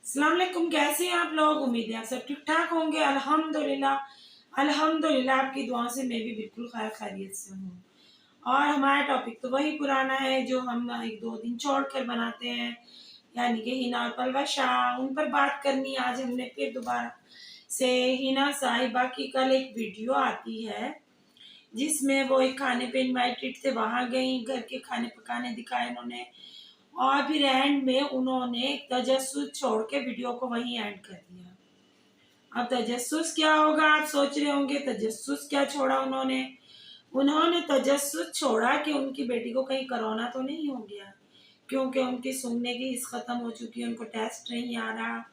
अस्सलाम वालेकुम। कैसे हैं आप लोग? उम्मीद है आप सब ठीक ठाक होंगे। अल्हम्दुलिल्लाह अल्हम्दुलिल्लाह आपकी दुआ से मैं भी बिल्कुल खैर खैरियत से हूँ। और हमारा टॉपिक तो वही पुराना है जो हम एक दो दिन छोड़ कर बनाते हैं, यानी कि हिना और पलवशा। उन पर बात करनी आज हमने फिर दोबारा से। हिना साहिबा की कल एक वीडियो आती है जिसमें वो एक खाने पे इनवाइटेड थे, वहां गई, घर के खाने पकाने दिखाए उन्होंने, और फिर एंड में उन्होंने तजस्सुस छोड़ के वीडियो को वहीं एंड कर दिया। अब तजस्सुस क्या होगा आप सोच रहे होंगे। तजस्सुस क्या छोड़ा उन्होंने? उन्होंने तजस्सुस छोड़ा कि उनकी बेटी को कहीं कोरोना तो नहीं हो गया, क्योंकि उनकी सुनने की हिस्स खत्म हो चुकी है, उनको टेस्ट नहीं आ रहा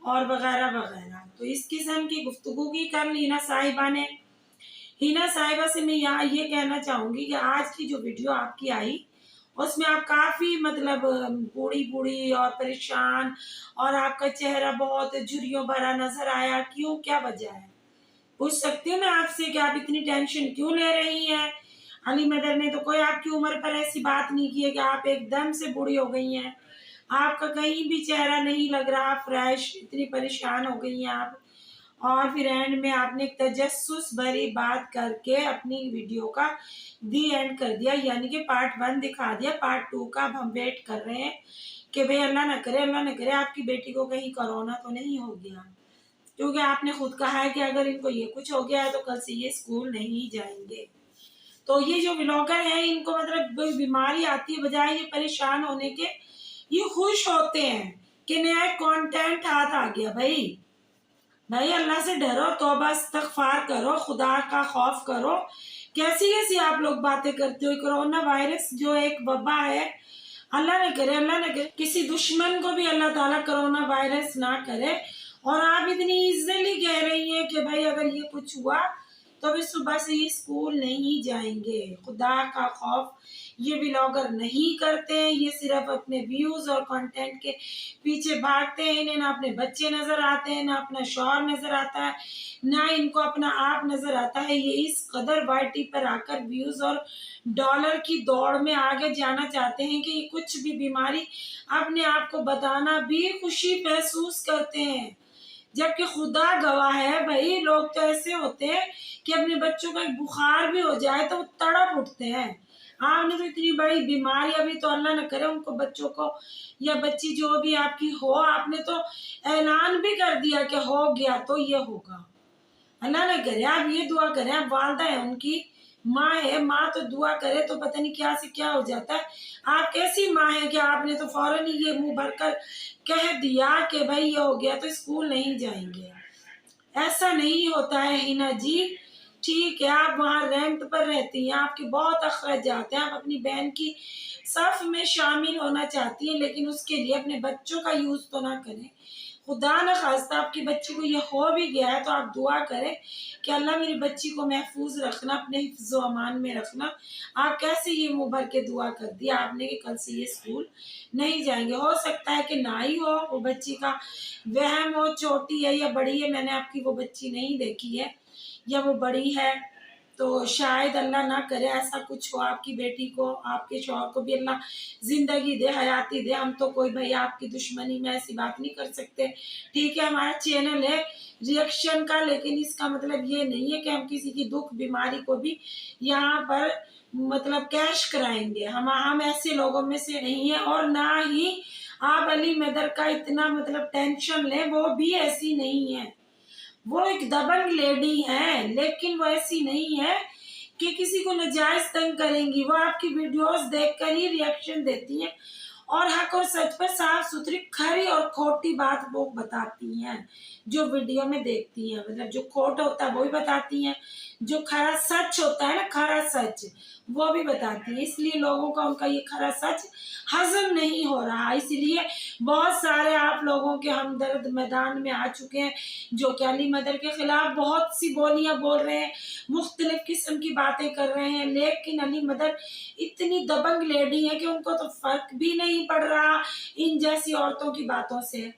और वगैरह वगैरह। तो इस किस्म की गुफ्तगू की कर ली हिना साहिबा ने। हिना साहिबा से मैं यहाँ ये कहना चाहूंगी कि आज की जो वीडियो आपकी आई उसमें आप काफी मतलब बूढ़ी बूढ़ी और परेशान, और आपका चेहरा बहुत झुर्रियों भरा नजर आया। क्यों, क्या वजह है? पूछ सकती हूँ मैं आपसे कि आप इतनी टेंशन क्यों ले रही हैं? अली मदर ने तो कोई आपकी उम्र पर ऐसी बात नहीं की है कि आप एकदम से बूढ़ी हो गई हैं। आपका कहीं भी चेहरा नहीं लग रहा फ्रेश, इतनी परेशान हो गई हैं आप। और फिर एंड में आपने एक तजस्सुस भरी बात करके अपनी वीडियो का दी एंड कर दिया, यानी कि पार्ट 1 दिखा दिया। पार्ट 2 का अब हम वेट कर रहे हैं कि भाई अल्लाह न करे आपकी बेटी को कहीं कोरोना तो नहीं हो गया, क्योंकि आपने खुद कहा है कि अगर इनको ये कुछ हो गया है तो कल से ये स्कूल नहीं जाएंगे। तो ये जो ब्लॉगर है इनको मतलब कोई बीमारी आती है, बजाय ये परेशान होने के ये खुश होते हैं कि नया कंटेंट हाथ आ गया। भाई अल्लाह से डरो, तौबा इस्तगफार करो, खुदा का खौफ करो। कैसी कैसी आप लोग बातें करते हो। कोरोना वायरस जो एक वबा है, अल्लाह न करे किसी दुश्मन को भी अल्लाह ताला कोरोना वायरस ना करे। और आप इतनी इजीली कह रही हैं कि भाई अगर ये कुछ हुआ तो भी सुबह से ये स्कूल नहीं जाएंगे। खुदा का खौफ ये ब्लॉगर नहीं करते हैं, ये सिर्फ अपने व्यूज और कंटेंट के पीछे भागते हैं। इन्हें ना अपने बच्चे नजर आते हैं, ना अपना शौहर नजर आता है, ना इनको अपना आप नजर आता है। ये इस कदर वाईटी पर आकर व्यूज और डॉलर की दौड़ में आगे जाना चाहते हैं कि ये कुछ भी बीमारी अपने आप को बताना भी खुशी महसूस करते हैं। जबकि खुदा गवाह है भाई, लोग तो ऐसे होते हैं कि अपने बच्चों का एक बुखार भी हो जाए तो वो तड़प उठते हैं। आपने तो इतनी बड़ी बीमारी, अभी तो अल्लाह न करे उनको बच्चों को या बच्ची जो भी आपकी हो, आपने तो ऐलान भी कर दिया कि हो गया तो ये होगा। अल्लाह न करे, आप ये दुआ करें, आप वालदा है उनकी, माँ है, माँ तो दुआ करे तो पता नहीं क्या से क्या हो जाता है। आप कैसी माँ है कि आपने तो फौरन ही ये मुंह भरकर कह दिया कि भाई ये हो गया तो स्कूल नहीं जाएंगे। ऐसा नहीं होता है हिना जी। ठीक है, आप वहाँ रेंट पर रहती हैं, आपके बहुत अखराजात हैं, आप अपनी बहन की सफ में शामिल होना चाहती हैं, लेकिन उसके लिए अपने बच्चों का यूज तो ना करें। खुदा न खास्ता आपकी बच्ची को ये हो भी गया है तो आप दुआ करें कि अल्लाह मेरी बच्ची को महफूज रखना, अपने हिफ्ज़ो अमान में रखना। आप कैसे ये मुंह भर के दुआ कर दिया आपने कि कल से ये स्कूल नहीं जाएंगे। हो सकता है कि ना ही हो, वो बच्ची का वहम हो, छोटी है या बड़ी है, मैंने आपकी वो बच्ची नहीं देखी है, या वो बड़ी है तो शायद अल्लाह ना करे ऐसा कुछ हो आपकी बेटी को, आपके शौहर को भी अल्लाह जिंदगी दे, हयाती दे। हम तो कोई भाई आपकी दुश्मनी में ऐसी बात नहीं कर सकते। ठीक है, हमारा चैनल है रिएक्शन का, लेकिन इसका मतलब ये नहीं है कि हम किसी की दुख बीमारी को भी यहाँ पर मतलब कैश कराएंगे। हम ऐसे लोगों में से नहीं है, और ना ही आप अली मदर का इतना मतलब टेंशन लें, वो भी ऐसी नहीं है। वो एक दबंग लेडी है, लेकिन वो ऐसी नहीं है कि किसी को नाजायज तंग करेंगी। वो आपकी वीडियोस देखकर ही रिएक्शन देती हैं और हक और सच पर साफ सुथरी खरी और खोटी बात वो बताती हैं। जो वीडियो में देखती हैं, मतलब जो खोट होता है वो भी बताती हैं, जो खरा सच होता है ना, खरा सच, वो भी बताती है। इसलिए लोगों का उनका ये खरा सच हजम नहीं हो रहा, इसलिए बहुत सारे आप लोगों के हमदर्द मैदान में आ चुके हैं जो कि अली मदर के खिलाफ बहुत सी बोलियां बोल रहे हैं, मुख्तलिफ किस्म की बातें कर रहे हैं। लेकिन अली मदर इतनी दबंग लेडी है कि उनको तो फर्क भी नहीं पड़ रहा इन जैसी औरतों की बातों से।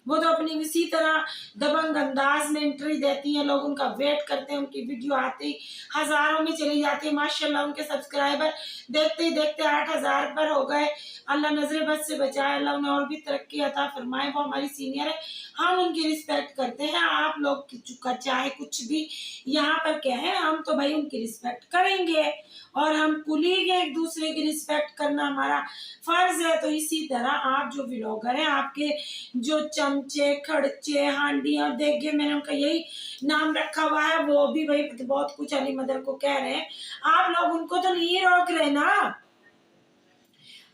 वो तो अपनी इसी तरह दबंग अंदाज में एंट्री देती हैं, लोग उनका वेट करते हैं, उनकी वीडियो आते ही हजारों में चली जाती है। माशाल्लाह उनके सब्सक्राइबर देखते ही देखते 8,000 पर हो गए। अल्लाह नजर बद से बचाए, अल्लाह उन्हें और भी तरक्की अता फरमाए। वो हमारी सीनियर है, हम उनकी रिस्पेक्ट करते हैं। आप लोग का चाहे कुछ भी यहाँ पर कहें, हम तो भाई उनकी रिस्पेक्ट करेंगे और हम कुलीग एक दूसरे की रिस्पेक्ट करना हमारा फर्ज है। तो इसी तरह आप जो व्लॉगर हैं, आपके जो चमचे खड़चे हांडियां देगे, मैंने उनका यही नाम रखा हुआ है, वो भी भाई बहुत कुछ अली मदर को कह रहे हैं। आप लोग उनको तो नहीं रोक रहे ना,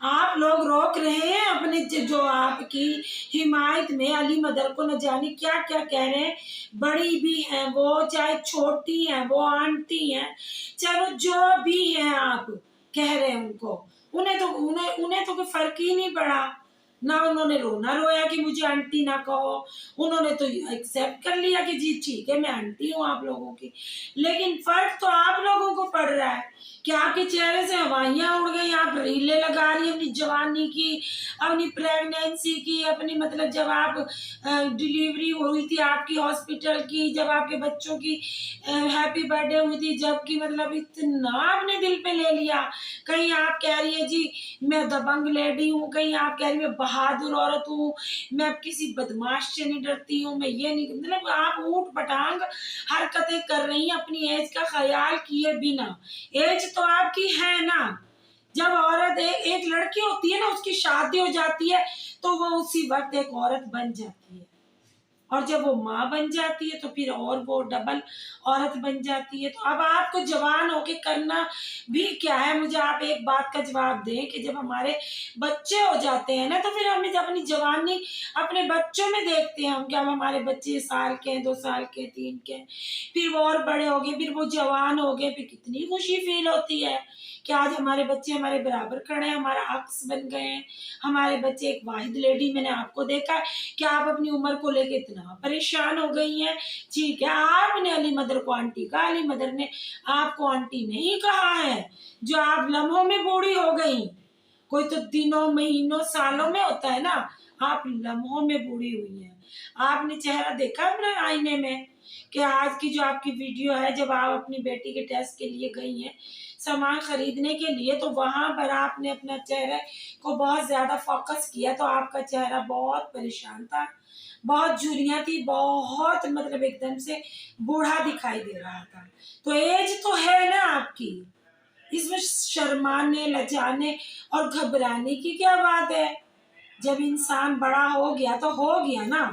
आप लोग रोक रहे हैं अपने जो आपकी हिमायत में अली मदर को न जाने क्या क्या कह रहे हैं। बड़ी भी हैं वो, चाहे छोटी हैं वो, आंटी हैं, चाहे वो जो भी हैं, आप कह रहे हैं उनको, उन्हें तो कोई फर्क ही नहीं पड़ा ना। उन्होंने रोना रोया कि मुझे आंटी ना कहो, उन्होंने तो एक्सेप्ट कर लिया कि जी ठीक है मैं आंटी हूँ आप लोगों की। लेकिन फर्क तो आप लोगों को पड़ रहा है कि आपके चेहरे से हवाइयां उड़ गई, आप रीले लगा रही अपनी जवानी की, अपनी प्रेगनेंसी की, अपनी मतलब जब आप डिलीवरी हुई थी आपकी हॉस्पिटल की, जब आपके बच्चों की हैप्पी बर्थडे हुई थी, जबकि मतलब इतना आपने दिल पे ले लिया। कहीं आप कह रही है जी मैं दबंग लेडी हूँ, कहीं आप कह रही है बहादुर औरत हूँ, मैं किसी बदमाश से नहीं डरती हूँ, मैं ये नहीं, मतलब आप ऊट पटांग हरकतें कर रही हैं अपनी एज का ख्याल किए बिना। एज तो आपकी है ना, जब औरत एक लड़की होती है ना, उसकी शादी हो जाती है तो वो उसी वक्त एक औरत बन जाती है, और जब वो माँ बन जाती है तो फिर और वो डबल औरत बन जाती है। तो अब आपको जवान होके करना भी क्या है, मुझे आप एक बात का जवाब दें कि जब हमारे बच्चे हो जाते हैं ना, तो फिर हमें जब अपनी जवानी अपने बच्चों में देखते हैं हम, क्या हमारे बच्चे साल के 2 साल के 3 के, फिर वो और बड़े हो गए, फिर वो जवान हो गए, फिर कितनी खुशी फील होती है कि आज हमारे बच्चे हमारे बराबर खड़े हैं, हमारा अक्स बन गए हैं हमारे बच्चे। एक वाहिद लेडी मैंने आपको देखा है कि आप अपनी उम्र को लेके इतना परेशान हो गई हैं। ठीक है, आपने अली मदर को आंटी कहा, अली मदर ने आपको आंटी नहीं कहा है, जो आप लम्हों में बूढ़ी हो गई। कोई तो दिनों महीनों सालों में होता है ना, आप लम्हों में बूढ़ी हुई हैं। आपने चेहरा देखा अपने आईने में कि आज की जो आपकी वीडियो है, जब आप अपनी बेटी के टेस्ट के लिए गई हैं सामान खरीदने के लिए, तो वहां पर आपने अपना चेहरे को बहुत ज्यादा फोकस किया, तो आपका चेहरा बहुत परेशान था, बहुत झुर्रियां थी, बहुत मतलब एकदम से बूढ़ा दिखाई दे रहा था। तो एज तो है ना आपकी, इसमें शर्माने लजाने और घबराने की क्या बात है। जब इंसान बड़ा हो गया तो हो गया ना,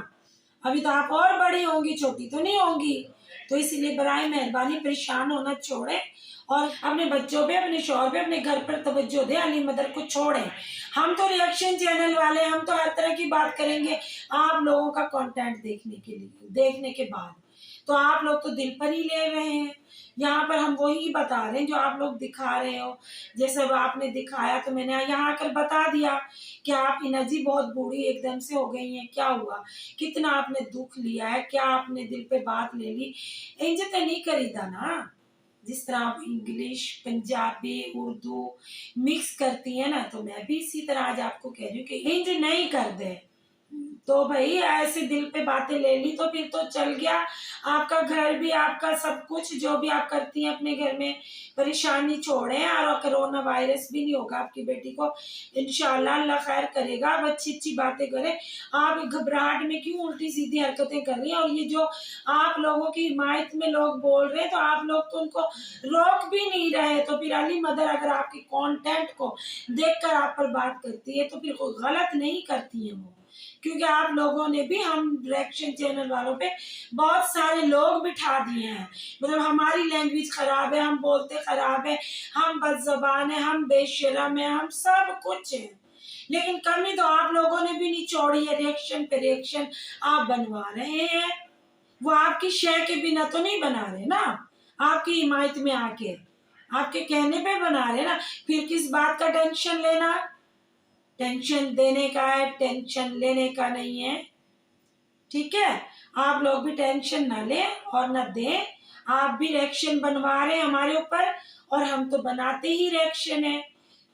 अभी तो आप और बड़ी होंगी, छोटी तो नहीं होंगी। तो इसलिए बराए मेहरबानी परेशान होना छोड़े और अपने बच्चों पे, अपने शौहर पे, अपने घर पर तवज्जो दे, अली मदर को छोड़े। हम तो रिएक्शन चैनल वाले, हम तो हर तरह की बात करेंगे आप लोगों का कंटेंट देखने के लिए, देखने के बाद। तो आप लोग तो दिल पर ही ले रहे हैं, यहाँ पर हम वही बता रहे हैं जो आप लोग दिखा रहे हो। जैसे अब आपने दिखाया तो मैंने यहाँ आकर बता दिया कि आप एनर्जी बहुत बूढ़ी एकदम से हो गई है, क्या हुआ, कितना आपने दुख लिया है, क्या आपने दिल पे बात ले ली। इंज तो नहीं करी था ना, जिस तरह आप इंग्लिश पंजाबी उर्दू मिक्स करती है ना, तो मैं भी इसी तरह आज आपको कह रही हूँ कि इंज नहीं कर दे। तो भाई ऐसे दिल पे बातें ले ली तो फिर तो चल गया आपका घर भी, आपका सब कुछ जो भी आप करती हैं अपने घर में। परेशानी छोड़े और कोरोना वायरस भी नहीं होगा आपकी बेटी को, इंशाल्लाह अल्लाह खैर करेगा। आप अच्छी अच्छी बातें करें, आप घबराहट में क्यों उल्टी सीधी हरकतें कर रही हैं। और ये जो आप लोगों की हिमायत में लोग बोल रहे हैं, तो आप लोग तो उनको रोक भी नहीं रहे। तो फिर अली मदर अगर आपके कंटेंट को देखकर आप पर बात करती है तो फिर कोई गलत नहीं करती है वो, क्योंकि आप लोगों ने भी हम रिएक्शन चैनल वालों पे बहुत सारे लोग बिठा दिए हैं, मतलब हमारी लैंग्वेज खराब है, हम बोलते खराब है, हम बदज़बान है, हम बेशरम है, हम सब कुछ है। लेकिन कमी तो आप लोगों ने भी नहीं छोड़ी है, रिएक्शन पे रिएक्शन आप बनवा रहे हैं। वो आपकी शय के बिना तो नहीं बना रहे ना, आपकी हिमायत में आके आपके कहने पे बना रहे ना। फिर किस बात का टेंशन लेना, टेंशन देने का है, टेंशन लेने का नहीं है। ठीक है, आप लोग भी टेंशन ना लें और ना दें। आप भी रिएक्शन बनवा रहे हैं हमारे ऊपर, और हम तो बनाते ही रिएक्शन है।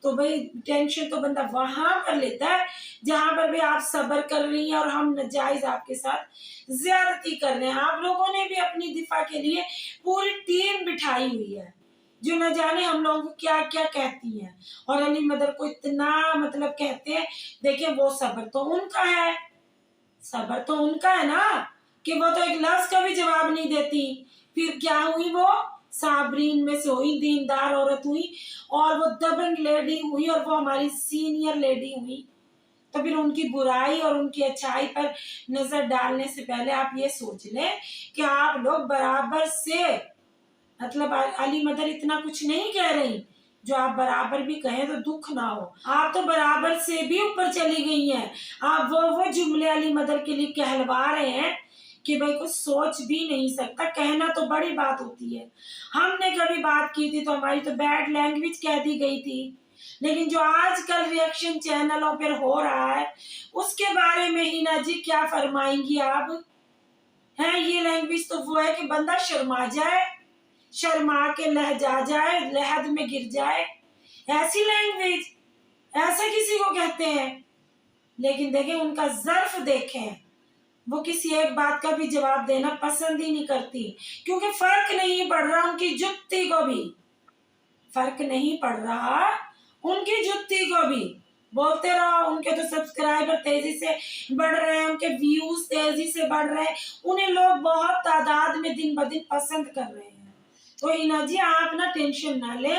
तो भाई टेंशन तो बंदा वहां पर लेता है जहां पर भी आप सब्र कर रही हैं और हम नाजायज आपके साथ ज्यादती कर रहे हैं। आप लोगों ने भी अपनी दिफा के लिए पूरी टीम बिठाई हुई है जो न जाने हम लोगों को क्या क्या कहती हैं, और अली मदर को इतना मतलब कहते हैं। देखिए वो सब्र तो उनका है, सब्र तो उनका है ना, कि वो तो एक लफ्ज का भी जवाब नहीं देती। फिर क्या हुई, वो साबरीन में से हुई, दीनदार औरत हुई और वो दबंग लेडी हुई और वो हमारी सीनियर लेडी हुई। तो फिर उनकी बुराई और उनकी अच्छाई पर नजर डालने से पहले आप ये सोच लें कि आप लोग बराबर से, मतलब अली मदर इतना कुछ नहीं कह रही जो आप बराबर भी कहें तो दुख ना हो। आप तो बराबर से भी ऊपर चली गई हैं। आप वो जुमले अली मदर के लिए कहलवा रहे हैं कि भाई कुछ सोच भी नहीं सकता। कहना तो बड़ी बात होती है। हमने कभी बात की थी तो हमारी तो बैड लैंग्वेज कह दी गई थी, लेकिन जो आजकल रिएक्शन चैनलों पर हो रहा है उसके बारे में हिना जी क्या फरमाएंगी आप? है ये लैंग्वेज तो वो है कि बंदा शर्मा जाए, शर्मा के लहजा जाए, लहद में गिर जाए। ऐसी लैंग्वेज ऐसा किसी को कहते हैं? लेकिन देखें उनका ज़र्फ देखें, वो किसी एक बात का भी जवाब देना पसंद ही नहीं करती, क्योंकि फर्क नहीं पड़ रहा उनकी जुत्ती को भी, फर्क नहीं पड़ रहा उनकी जुत्ती को भी। बोलते रहो, उनके तो सब्सक्राइबर तेजी से बढ़ रहे हैं, उनके व्यूज तेजी से बढ़ रहे हैं, उन्हें लोग बहुत तादाद में दिन ब दिन पसंद कर रहे हैं। तो हिना जी आप ना टेंशन ना ले,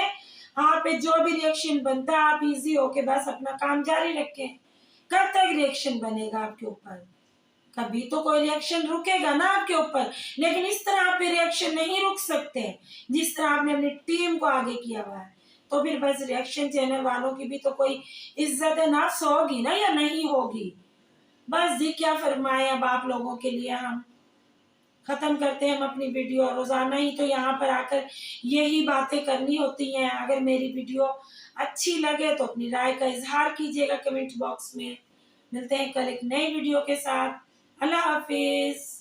आप पे जो भी रिएक्शन बनता है आप इजी होके बस अपना काम जारी रखें। कब तक रिएक्शन बनेगा आपके ऊपर? कभी तो कोई रिएक्शन रुकेगा ना आपके ऊपर, लेकिन इस तरह आप पे रिएक्शन नहीं रुक सकते जिस तरह आपने अपनी टीम को आगे किया हुआ है। तो फिर बस रिएक्शन चैनल वालों की भी तो कोई इज्जत नफ्स होगी ना, या नहीं होगी? बस जी क्या फरमाए अब आप लोगों के लिए हम खत्म करते हैं हम अपनी वीडियो। रोजाना ही तो यहाँ पर आकर यही बातें करनी होती हैं। अगर मेरी वीडियो अच्छी लगे तो अपनी राय का इजहार कीजिएगा कमेंट बॉक्स में। मिलते हैं कल एक नई वीडियो के साथ। अल्लाह हाफिज।